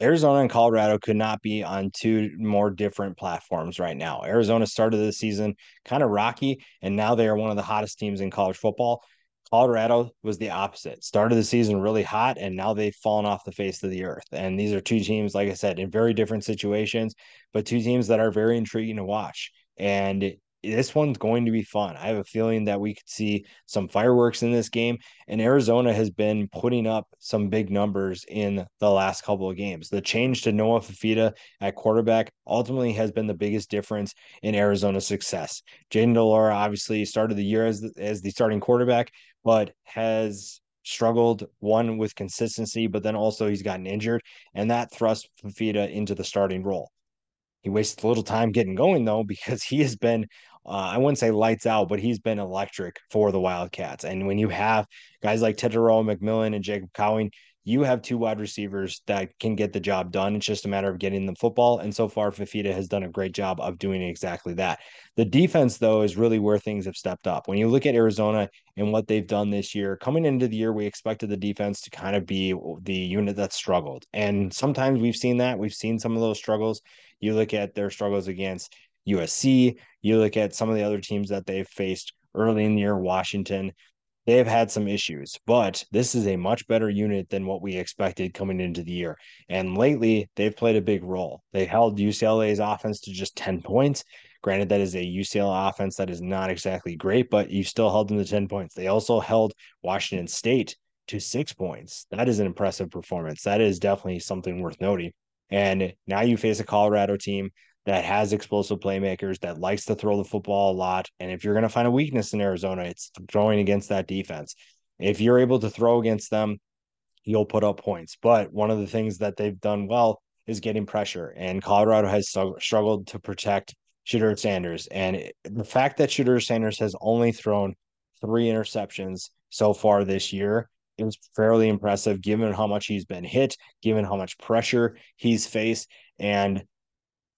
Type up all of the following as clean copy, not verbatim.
Arizona and Colorado could not be on two more different platforms right now. Arizona started the season kind of rocky, and now they are one of the hottest teams in college football. Colorado was the opposite. Started the season really hot, and now they've fallen off the face of the earth. And these are two teams, like I said, in very different situations, but two teams that are very intriguing to watch. And this one's going to be fun. I have a feeling that we could see some fireworks in this game, and Arizona has been putting up some big numbers in the last couple of games. The change to Noah Fafita at quarterback ultimately has been the biggest difference in Arizona's success. Jaden Delora obviously started the year as the starting quarterback, but has struggled one with consistency, but then also he's gotten injured, and that thrust Fafita into the starting role. He wastes a little time getting going though, because he has been, I wouldn't say lights out, but he's been electric for the Wildcats. And when you have guys like Tetero McMillan and Jacob Cowing, you have two wide receivers that can get the job done. It's just a matter of getting the football. And so far, Fafita has done a great job of doing exactly that. The defense, though, is really where things have stepped up. When you look at Arizona and what they've done this year, coming into the year, we expected the defense to kind of be the unit that struggled. And sometimes we've seen that. We've seen some of those struggles. You look at their struggles against USC. You look at some of the other teams that they've faced early in the year, Washington. They've had some issues, but this is a much better unit than what we expected coming into the year. And lately, they've played a big role. They held UCLA's offense to just 10 points. Granted, that is a UCLA offense that is not exactly great, but you still held them to 10 points. They also held Washington State to 6 points. That is an impressive performance. That is definitely something worth noting. And now you face a Colorado team that has explosive playmakers, that likes to throw the football a lot. And if you're going to find a weakness in Arizona, it's throwing against that defense. If you're able to throw against them, you'll put up points. But one of the things that they've done well is getting pressure. And Colorado has struggled to protect Shedeur Sanders. And the fact that Shedeur Sanders has only thrown 3 interceptions so far this year is fairly impressive given how much he's been hit, given how much pressure he's faced. And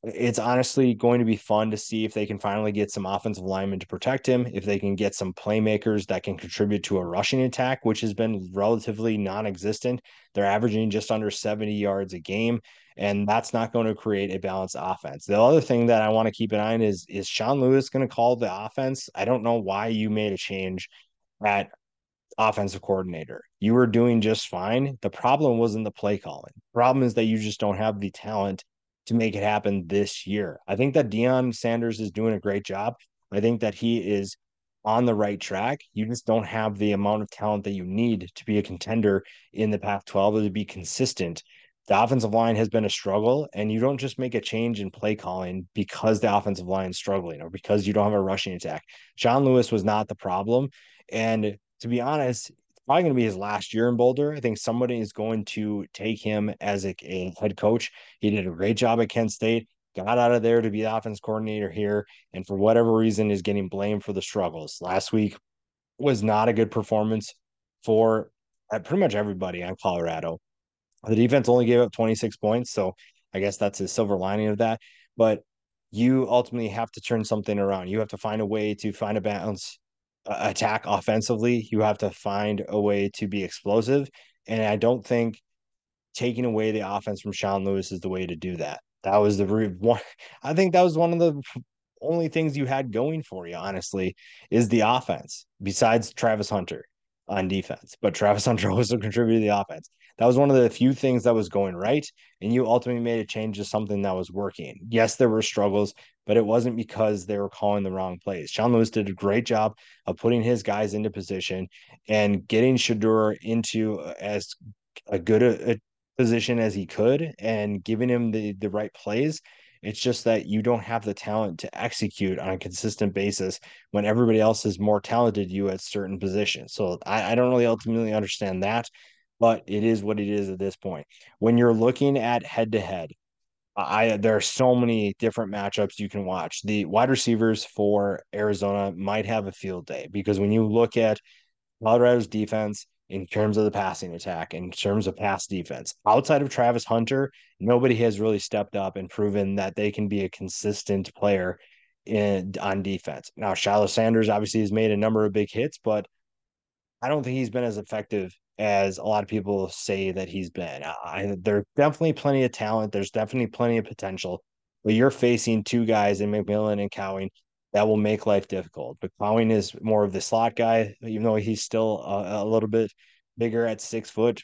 it's honestly going to be fun to see if they can finally get some offensive linemen to protect him, if they can get some playmakers that can contribute to a rushing attack, which has been relatively non-existent. They're averaging just under 70 yards a game, and that's not going to create a balanced offense. The other thing that I want to keep an eye on is Sean Lewis going to call the offense? I don't know why you made a change at offensive coordinator. You were doing just fine. The problem wasn't the play calling. The problem is that you just don't have the talent to make it happen this year. I think that Deion Sanders is doing a great job. I think that he is on the right track. You just don't have the amount of talent that you need to be a contender in the Pac-12 or to be consistent. The offensive line has been a struggle, and you don't just make a change in play calling because the offensive line is struggling or because you don't have a rushing attack. Sean Lewis was not the problem. And to be honest, it's probably going to be his last year in Boulder. I think somebody is going to take him as a head coach. He did a great job at Kent State, got out of there to be the offense coordinator here, and for whatever reason is getting blamed for the struggles. Last week was not a good performance for pretty much everybody on Colorado. The defense only gave up 26 points, so I guess that's a silver lining of that. But you ultimately have to turn something around. You have to find a way to find a balance, attack offensively. You have to find a way to be explosive. And I don't think taking away the offense from Sean Lewis is the way to do that. That was the one. I think that was one of the only things you had going for you, honestly, is the offense, besides Travis Hunter on defense. But Travis Hunter also contributed to the offense. That was one of the few things that was going right. And you ultimately made a change to something that was working. Yes, there were struggles, but it wasn't because they were calling the wrong plays. Sean Lewis did a great job of putting his guys into position and getting Shedeur into as a good a position as he could and giving him the right plays. It's just that you don't have the talent to execute on a consistent basis when everybody else is more talented you at certain positions. So I don't really ultimately understand that, but it is what it is at this point. When you're looking at head to head, I there are so many different matchups you can watch. The wide receivers for Arizona might have a field day because when you look at Colorado's defense in terms of the passing attack, in terms of pass defense. Outside of Travis Hunter, nobody has really stepped up and proven that they can be a consistent player on defense. Now, Shiloh Sanders obviously has made a number of big hits, but I don't think he's been as effective as a lot of people say that he's been. There's definitely plenty of talent. There's definitely plenty of potential. But you're facing two guys in McMillan and Cowing that will make life difficult. But Cowing is more of the slot guy, even though he's still a little bit bigger at 6 foot.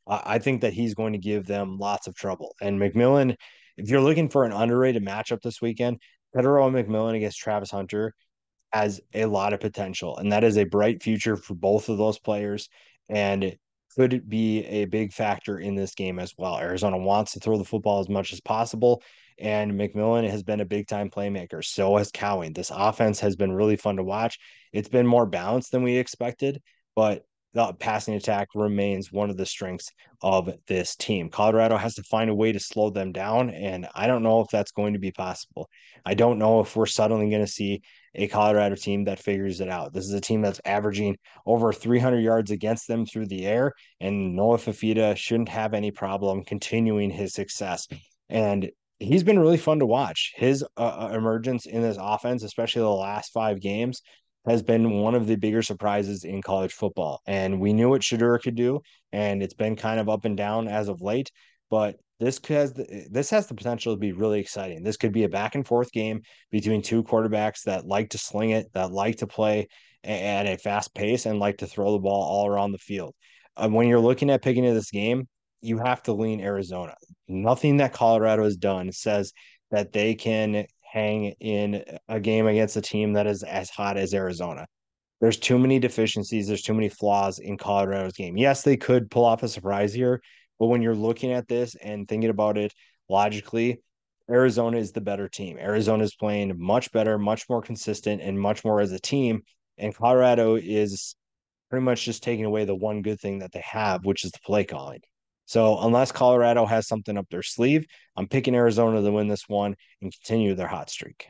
I think that he's going to give them lots of trouble. And McMillan, if you're looking for an underrated matchup this weekend, Pedro McMillan against Travis Hunter has a lot of potential, and that is a bright future for both of those players, and could be a big factor in this game as well. Arizona wants to throw the football as much as possible, and McMillan has been a big time playmaker. So has Cowing. This offense has been really fun to watch. It's been more balanced than we expected, but the passing attack remains one of the strengths of this team. Colorado has to find a way to slow them down, and I don't know if that's going to be possible. I don't know if we're suddenly going to see a Colorado team that figures it out. This is a team that's averaging over 300 yards against them through the air, and Noah Fafita shouldn't have any problem continuing his success. And he's been really fun to watch. His emergence in this offense, especially the last 5 games, has been one of the bigger surprises in college football. And we knew what Shedeur could do, and it's been kind of up and down as of late. But this has the potential to be really exciting. This could be a back and forth game between two quarterbacks that like to sling it, that like to play at a fast pace, and like to throw the ball all around the field. When you're looking at picking this game, you have to lean Arizona. Nothing that Colorado has done says that they can hang in a game against a team that is as hot as Arizona. There's too many deficiencies. There's too many flaws in Colorado's game. Yes, they could pull off a surprise here, but when you're looking at this and thinking about it logically, Arizona is the better team. Arizona is playing much better, much more consistent, and much more as a team. And Colorado is pretty much just taking away the one good thing that they have, which is the play calling. So unless Colorado has something up their sleeve, I'm picking Arizona to win this one and continue their hot streak.